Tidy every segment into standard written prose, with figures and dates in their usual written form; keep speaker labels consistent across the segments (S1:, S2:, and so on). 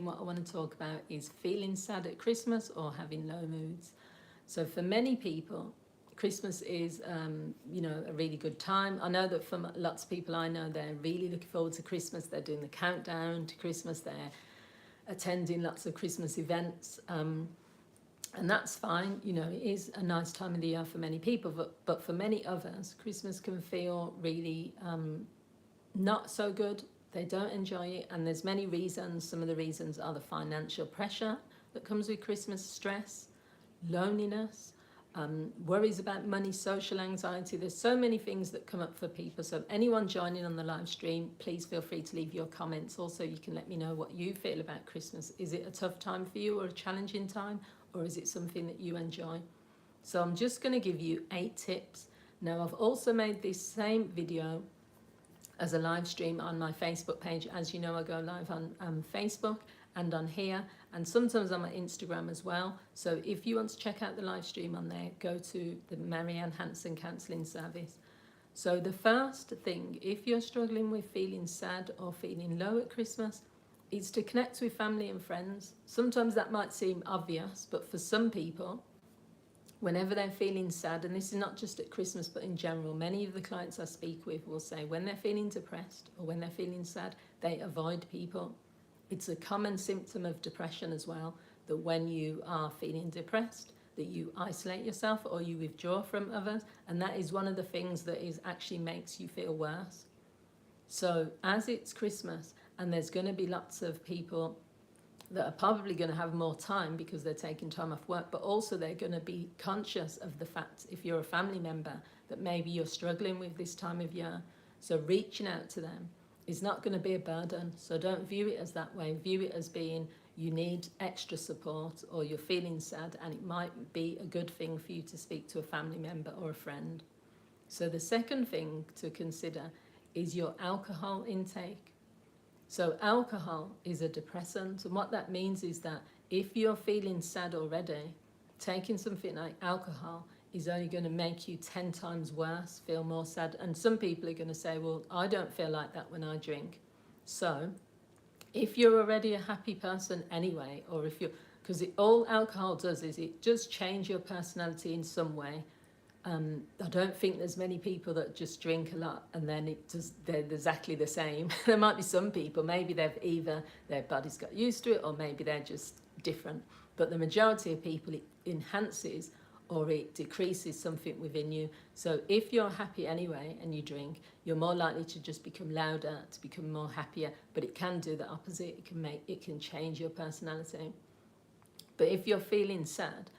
S1: what I want to talk about is feeling sad at Christmas or having low moods. So for many people, Christmas is, a really good time. I know that for lots of people I know, they're really looking forward to Christmas. They're doing the countdown to Christmas. They're attending lots of Christmas events. And that's fine. It is a nice time of the year for many people. But for many others, Christmas can feel really not so good. They don't enjoy it. And there's many reasons. Some of the reasons are the financial pressure that comes with Christmas, stress, loneliness, worries about money, social anxiety. There's so many things that come up for people. So anyone joining on the live stream, please feel free to leave your comments. Also, you can let me know what you feel about Christmas. Is it a tough time for you or a challenging time, or is it something that you enjoy? So I'm just going to give you 8 tips. Now, I've also made this same video as a live stream on my Facebook page. As you know, I go live on Facebook and on here, and sometimes on my Instagram as well. So if you want to check out the live stream on there, go to the Marianne Hanson Counselling Service. So the first thing, if you're struggling with feeling sad or feeling low at Christmas, is to connect with family and friends. Sometimes that might seem obvious, but for some people, whenever they're feeling sad, and this is not just at Christmas, but in general, many of the clients I speak with will say when they're feeling depressed or when they're feeling sad, they avoid people. It's a common symptom of depression as well, that when you are feeling depressed, that you isolate yourself or you withdraw from others, and that is one of the things that actually makes you feel worse. So as it's Christmas, and there's going to be lots of people that are probably going to have more time because they're taking time off work, but also they're going to be conscious of the fact, if you're a family member, that maybe you're struggling with this time of year. So reaching out to them is not going to be a burden. So don't view it as that way. View it as being you need extra support, or you're feeling sad, and it might be a good thing for you to speak to a family member or a friend. So the second thing to consider is your alcohol intake. So alcohol is a depressant, and what that means is that if you're feeling sad already, taking something like alcohol is only going to make you 10 times worse, feel more sad. And some people are going to say, well, I don't feel like that when I drink. So if you're already a happy person anyway, or if you're, because all alcohol does is it does change your personality in some way. I don't think there's many people that just drink a lot and then they're exactly the same. There might be some people, maybe they've either their body's got used to it, or maybe they're just different. But the majority of people, it enhances or it decreases something within you. So if you're happy anyway and you drink, you're more likely to just become louder, to become more happier. But it can do the opposite. It can change your personality. But if you're feeling sad,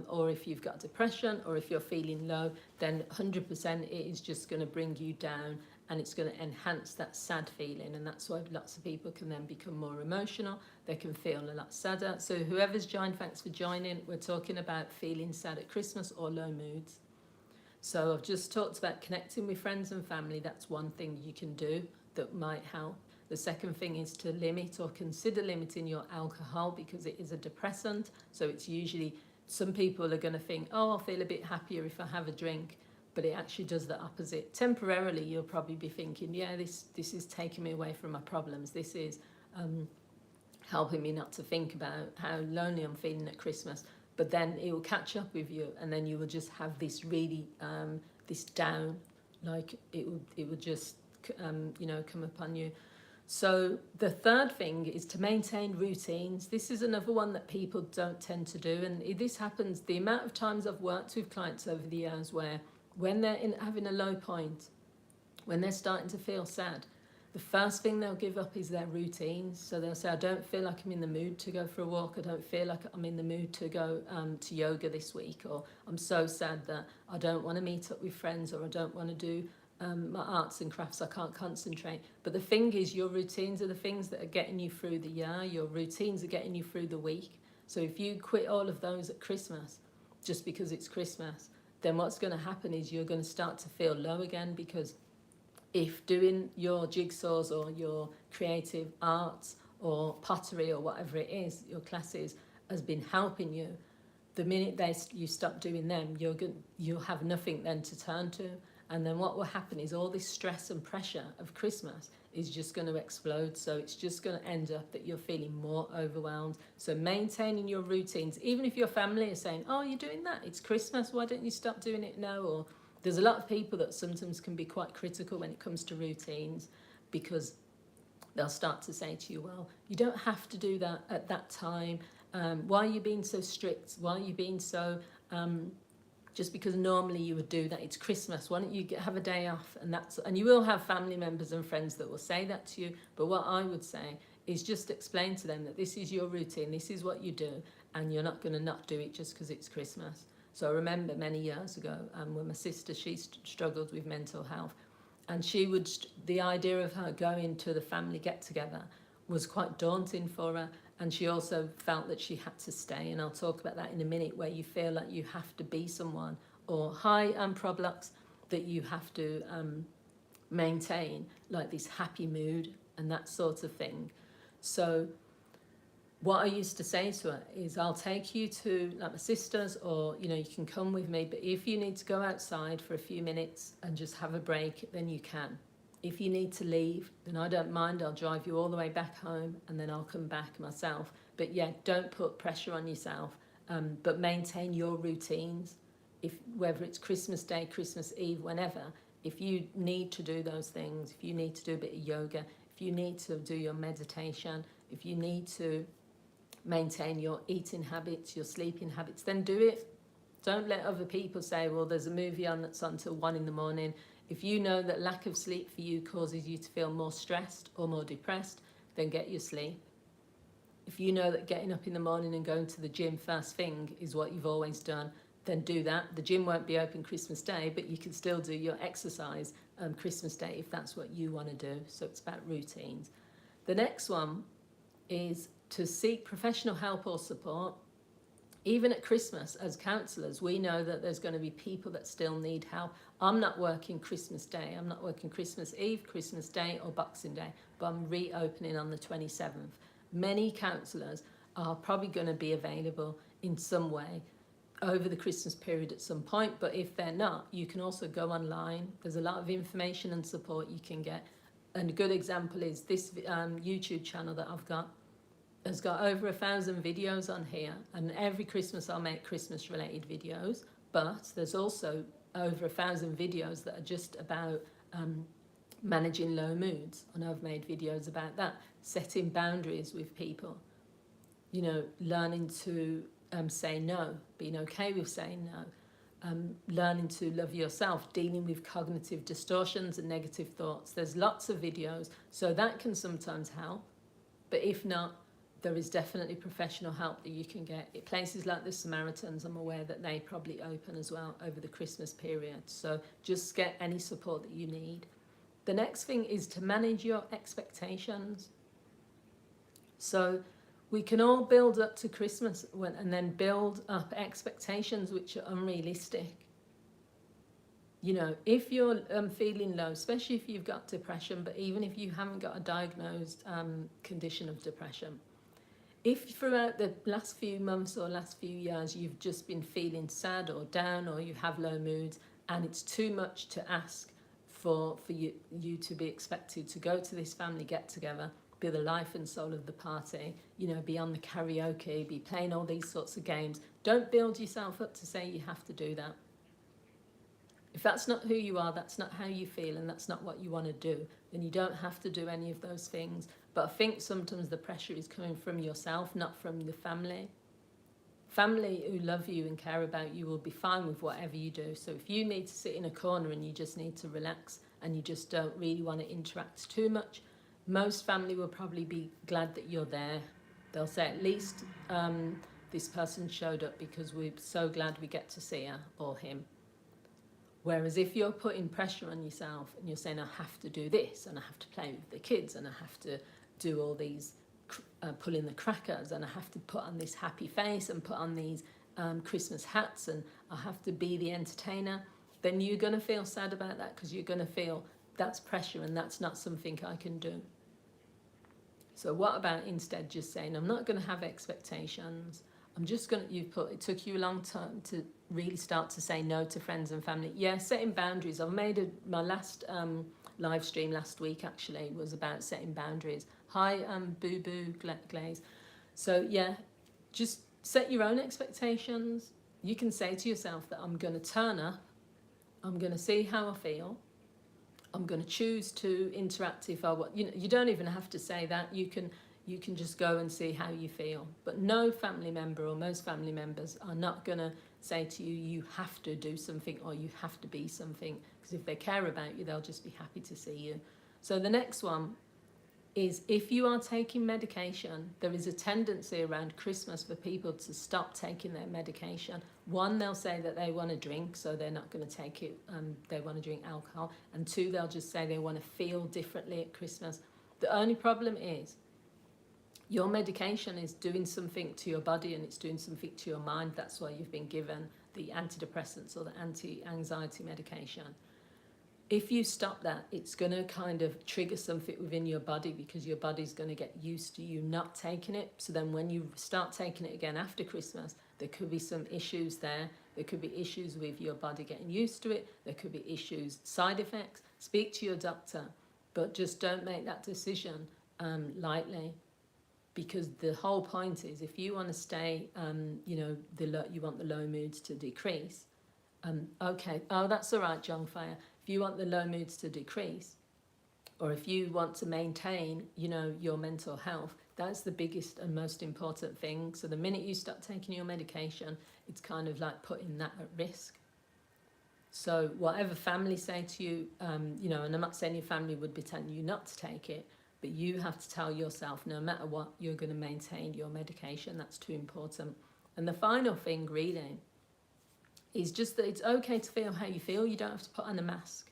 S1: or if you've got depression, or if you're feeling low, then 100% it is just going to bring you down, and it's going to enhance that sad feeling. And that's why lots of people can then become more emotional. They can feel a lot sadder. So whoever's joined, thanks for joining. We're talking about feeling sad at Christmas or low moods. So I've just talked about connecting with friends and family. That's one thing you can do that might help. The second thing is to limit or consider limiting your alcohol, because it is a depressant. So it's usually, some people are going to think, oh, I'll feel a bit happier if I have a drink, but it actually does the opposite. Temporarily, you'll probably be thinking, yeah, this is taking me away from my problems. This is helping me not to think about how lonely I'm feeling at Christmas. But then it will catch up with you, and then you will just have this really, this down, like it will just, come upon you. So the third thing is to maintain routines. This is another one that people don't tend to do. And this happens, the amount of times I've worked with clients over the years where when they're having a low point, when they're starting to feel sad, the first thing they'll give up is their routines. So they'll say, I don't feel like I'm in the mood to go for a walk. I don't feel like I'm in the mood to go to yoga this week. Or I'm so sad that I don't want to meet up with friends, or I don't want to do my arts and crafts, I can't concentrate. But the thing is, your routines are the things that are getting you through the year. Your routines are getting you through the week. So if you quit all of those at Christmas, just because it's Christmas, then what's going to happen is you're going to start to feel low again, because if doing your jigsaws or your creative arts or pottery or whatever it is, your classes, has been helping you, the minute you stop doing them, you'll have nothing then to turn to. And then what will happen is all this stress and pressure of Christmas is just going to explode. So it's just going to end up that you're feeling more overwhelmed. So maintaining your routines, even if your family is saying, oh, you're doing that, it's Christmas, why don't you stop doing it now? Or there's a lot of people that sometimes can be quite critical when it comes to routines, because they'll start to say to you, well, you don't have to do that at that time. Why are you being so strict? Why are you being so, just because normally you would do that, it's Christmas, why don't you have a day off? And you will have family members and friends that will say that to you. But what I would say is just explain to them that this is your routine, this is what you do, and you're not going to not do it just because it's Christmas. So I remember many years ago when my sister, she struggled with mental health, and the idea of her going to the family get-together was quite daunting for her. And she also felt that she had to stay. And I'll talk about that in a minute, where you feel like you have to be someone, or Problux, that you have to maintain like this happy mood and that sort of thing. So what I used to say to her is, I'll take you to like my sister's, or you can come with me, but if you need to go outside for a few minutes and just have a break, then you can. If you need to leave, then I don't mind, I'll drive you all the way back home and then I'll come back myself. But yeah, don't put pressure on yourself, but maintain your routines. Whether it's Christmas Day, Christmas Eve, whenever, if you need to do those things, if you need to do a bit of yoga, if you need to do your meditation, if you need to maintain your eating habits, your sleeping habits, then do it. Don't let other people say, well, there's a movie on that's on till 1 a.m. If you know that lack of sleep for you causes you to feel more stressed or more depressed, then get your sleep. If you know that getting up in the morning and going to the gym first thing is what you've always done, then do that. The gym won't be open Christmas Day, but you can still do your exercise Christmas Day if that's what you want to do. So it's about routines. The next one is to seek professional help or support. Even at Christmas, as counsellors, we know that there's going to be people that still need help. I'm not working Christmas Day, I'm not working Christmas Eve, Christmas Day or Boxing Day, but I'm reopening on the 27th. Many counsellors are probably going to be available in some way over the Christmas period at some point, but if they're not, you can also go online. There's a lot of information and support you can get. And a good example is this YouTube channel that I've got has got over 1,000 videos on here, and every Christmas I'll make Christmas related videos, but there's also over 1,000 videos that are just about managing low moods. And I've made videos about that, setting boundaries with people, learning to say no, being okay with saying no, learning to love yourself, dealing with cognitive distortions and negative thoughts. There's lots of videos, so that can sometimes help, but if not, there is definitely professional help that you can get. At places like the Samaritans, I'm aware that they probably open as well over the Christmas period. So just get any support that you need. The next thing is to manage your expectations. So we can all build up to Christmas and then build up expectations which are unrealistic. If you're feeling low, especially if you've got depression, but even if you haven't got a diagnosed condition of depression, if throughout the last few months or last few years you've just been feeling sad or down, or you have low moods, and it's too much to ask for you to be expected to go to this family get-together, be the life and soul of the party, be on the karaoke, be playing all these sorts of games, don't build yourself up to say you have to do that. If that's not who you are, that's not how you feel, and that's not what you want to do, then you don't have to do any of those things. But I think sometimes the pressure is coming from yourself, not from the family. Family who love you and care about you will be fine with whatever you do. So if you need to sit in a corner and you just need to relax and you just don't really want to interact too much, most family will probably be glad that you're there. They'll say, at least this person showed up because we're so glad we get to see her or him. Whereas if you're putting pressure on yourself and you're saying, I have to do this, and I have to play with the kids, and I have to do all these, pull in the crackers, and I have to put on this happy face and put on these Christmas hats, and I have to be the entertainer, then you're going to feel sad about that, because you're going to feel that's pressure and that's not something I can do. So what about instead just saying, I'm not going to have expectations. I'm just going to, it took you a long time to really start to say no to friends and family. Yeah, setting boundaries. I've made my last live stream last week actually was about setting boundaries. Hi, Boo Boo Glaze. So yeah, just set your own expectations. You can say to yourself that I'm going to turn up, I'm going to see how I feel, I'm going to choose to interact if I want. You don't even have to say that. You can just go and see how you feel. But no family member or most family members are not going to say to you, you have to do something or you have to be something. Because if they care about you, they'll just be happy to see you. So the next one is, if you are taking medication, there is a tendency around Christmas for people to stop taking their medication. One, they'll say that they want to drink, so they're not going to take it, they want to drink alcohol. And two, they'll just say they want to feel differently at Christmas. The only problem is your medication is doing something to your body and it's doing something to your mind. That's why you've been given the antidepressants or the anti-anxiety medication. If you stop that, it's going to kind of trigger something within your body, because your body's going to get used to you not taking it. So then when you start taking it again after Christmas, there could be some issues there. There could be issues with your body getting used to it. There could be issues, side effects. Speak to your doctor, but just don't make that decision lightly. Because the whole point is, if you want to stay, you want the low moods to decrease. Okay, oh, that's all right, John Fire. If you want the low moods to decrease, or if you want to maintain, your mental health, that's the biggest and most important thing. So the minute you stop taking your medication, it's kind of like putting that at risk. So whatever family say to you, and I'm not saying your family would be telling you not to take it, but you have to tell yourself, no matter what, you're going to maintain your medication. That's too important. And the final thing, really, is just that it's okay to feel how you feel. You don't have to put on a mask.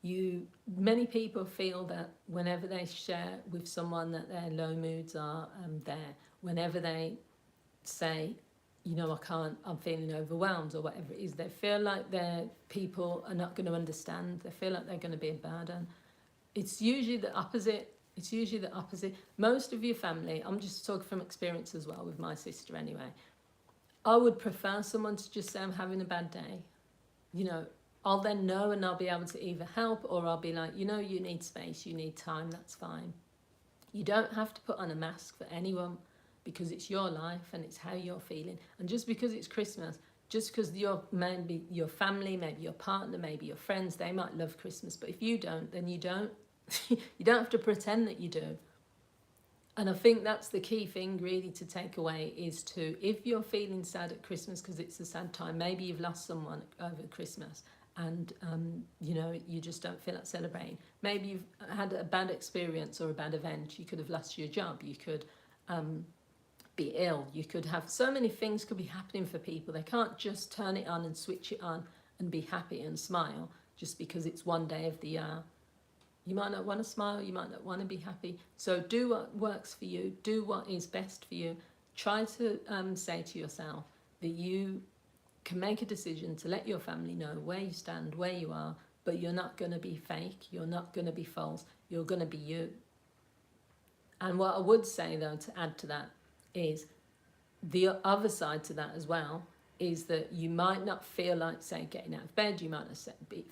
S1: Many people feel that whenever they share with someone that their low moods are there, whenever they say, I can't, I'm feeling overwhelmed or whatever it is, they feel like their people are not going to understand. They feel like they're going to be a burden. It's usually the opposite. Most of your family, I'm just talking from experience as well with my sister anyway, I would prefer someone to just say, I'm having a bad day. I'll then know, and I'll be able to either help, or I'll be like, you need space, you need time, that's fine. You don't have to put on a mask for anyone, because it's your life and it's how you're feeling. And just because it's Christmas, just because maybe your family, maybe your partner, maybe your friends, they might love Christmas, but if you don't, then you don't. You don't have to pretend that you do. And I think that's the key thing really to take away, is to, if you're feeling sad at Christmas because it's a sad time, maybe you've lost someone over Christmas and, you just don't feel like celebrating. Maybe you've had a bad experience or a bad event. You could have lost your job. You could be ill. You could have so many things could be happening for people. They can't just turn it on and switch it on and be happy and smile just because it's one day of the year. You might not want to smile, you might not want to be happy. So do what works for you, do what is best for you. Try to say to yourself that you can make a decision to let your family know where you stand, where you are, but you're not going to be fake, you're not going to be false, you're going to be you. And what I would say though, to add to that, is the other side to that as well, is that you might not feel like, say, getting out of bed. You might not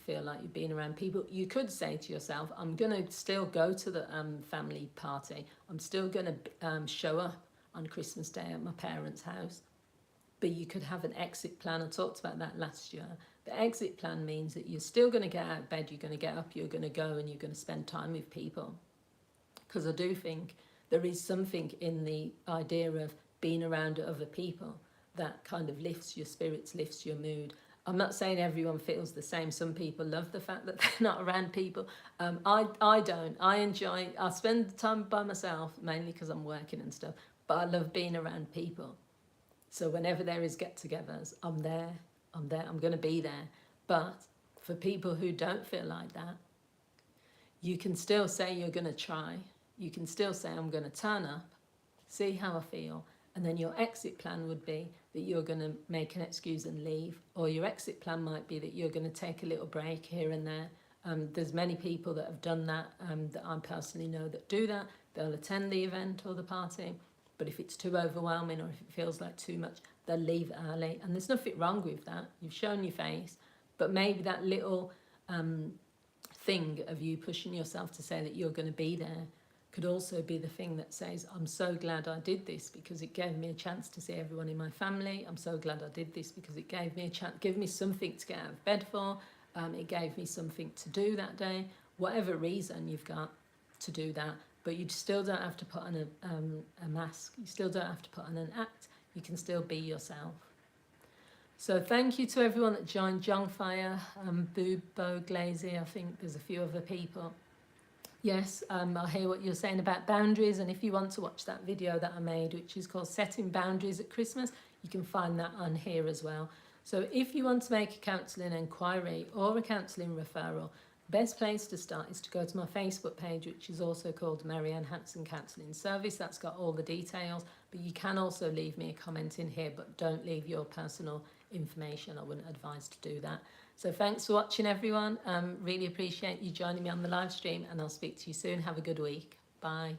S1: feel like you're being around people. You could say to yourself, I'm going to still go to the family party. I'm still going to show up on Christmas Day at my parents' house. But you could have an exit plan. I talked about that last year. The exit plan means that you're still going to get out of bed, you're going to get up, you're going to go and you're going to spend time with people. Because I do think there is something in the idea of being around other people that kind of lifts your spirits, lifts your mood. I'm not saying everyone feels the same. Some people love the fact that they're not around people. I don't. I spend time by myself, mainly because I'm working and stuff, but I love being around people. So whenever there is get-togethers, I'm there, I'm going to be there. But for people who don't feel like that, you can still say you're going to try. You can still say, I'm going to turn up, see how I feel, and then your exit plan would be that you're going to make an excuse and leave, or your exit plan might be that you're going to take a little break here and there. There's many people that have done that, that I personally know that do that. They'll attend the event or the party, but if it's too overwhelming or if it feels like too much, they'll leave early. And there's nothing wrong with that. You've shown your face, but maybe that little thing of you pushing yourself to say that you're going to be there could also be the thing that says, I'm so glad I did this because it gave me a chance to see everyone in my family. I'm so glad I did this because it gave me a chance, give me something to get out of bed for. It gave me something to do that day. Whatever reason you've got to do that, but you still don't have to put on a mask. You still don't have to put on an act. You can still be yourself. So thank you to everyone that joined. John Fire, Bo Glazy, I think there's a few other people. Yes, I hear what you're saying about boundaries, and if you want to watch that video that I made, which is called Setting Boundaries at Christmas, you can find that on here as well. So if you want to make a counselling inquiry or a counselling referral, best place to start is to go to my Facebook page, which is also called Marianne Hanson Counselling Service. That's got all the details, but you can also leave me a comment in here, but don't leave your personal information. I wouldn't advise to do that. So thanks for watching, everyone. Really appreciate you joining me on the live stream, and I'll speak to you soon. Have a good week. Bye.